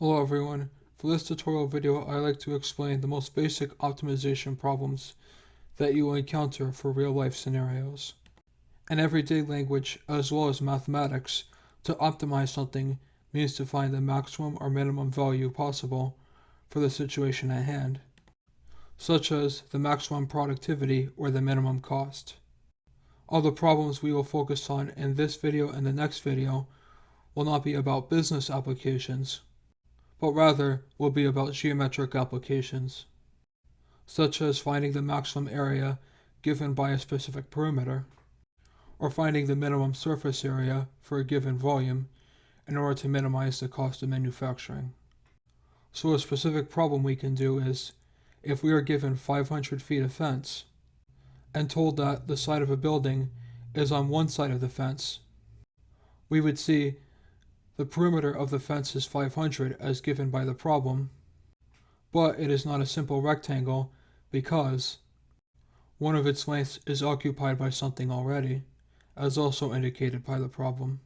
Hello everyone, for this tutorial video I like to explain the most basic optimization problems that you will encounter for real-life scenarios. In everyday language as well as mathematics, to optimize something means to find the maximum or minimum value possible for the situation at hand, such as the maximum productivity or the minimum cost. All the problems we will focus on in this video and the next video will not be about business applications, but rather will be about geometric applications, such as finding the maximum area given by a specific perimeter, or finding the minimum surface area for a given volume in order to minimize the cost of manufacturing. So a specific problem we can do is, if we are given 500 feet of fence, and told that the side of a building is on one side of the fence, we would see the perimeter of the fence is 500 as given by the problem, but it is not a simple rectangle because one of its lengths is occupied by something already, as also indicated by the problem.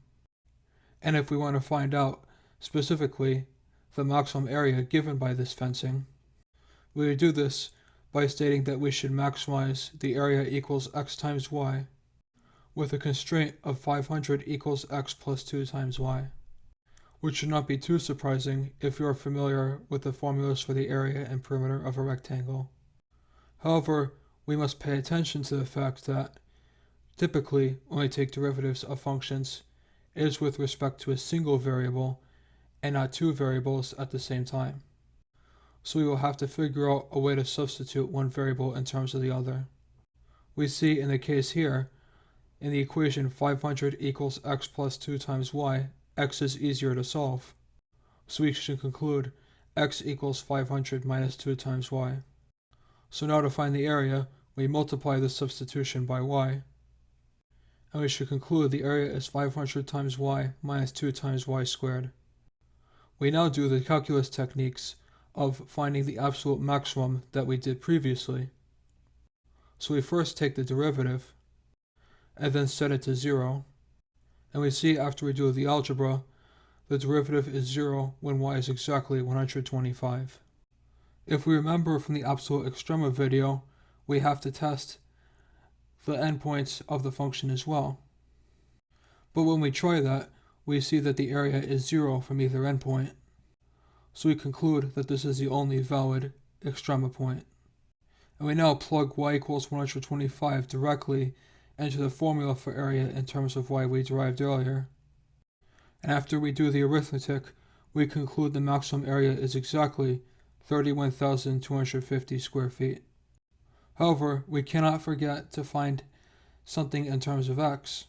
And if we want to find out specifically the maximum area given by this fencing, we would do this by stating that we should maximize the area equals x times y, with a constraint of 500 equals x plus 2 times y, which should not be too surprising if you are familiar with the formulas for the area and perimeter of a rectangle. However, we must pay attention to the fact that, typically, when we take derivatives of functions, it is with respect to a single variable and not two variables at the same time. So we will have to figure out a way to substitute one variable in terms of the other. We see in the case here, in the equation 500 equals x plus 2 times y, x is easier to solve. So we should conclude x equals 500 minus 2 times y. So now to find the area, we multiply the substitution by y. And we should conclude the area is 500 times y minus 2 times y squared. We now do the calculus techniques of finding the absolute maximum that we did previously. So we first take the derivative, and then set it to 0. And we see after we do the algebra, the derivative is 0 when y is exactly 125. If we remember from the absolute extrema video, we have to test the endpoints of the function as well. But when we try that, we see that the area is 0 from either endpoint. So we conclude that this is the only valid extrema point. And we now plug y equals 125 directly into the formula for area in terms of y we derived earlier. And after we do the arithmetic, we conclude the maximum area is exactly 31,250 square feet. However, we cannot forget to find something in terms of x.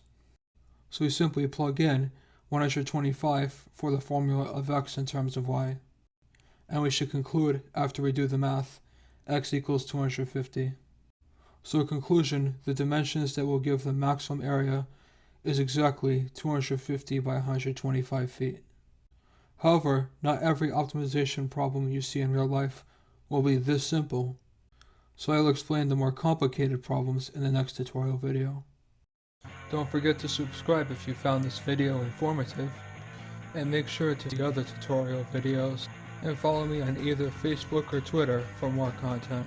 So we simply plug in 125 for the formula of x in terms of y. And we should conclude, after we do the math, x equals 250. So in conclusion, the dimensions that will give the maximum area is exactly 250 by 125 feet. However, not every optimization problem you see in real life will be this simple, so I will explain the more complicated problems in the next tutorial video. Don't forget to subscribe if you found this video informative, and make sure to see the other tutorial videos, and follow me on either Facebook or Twitter for more content.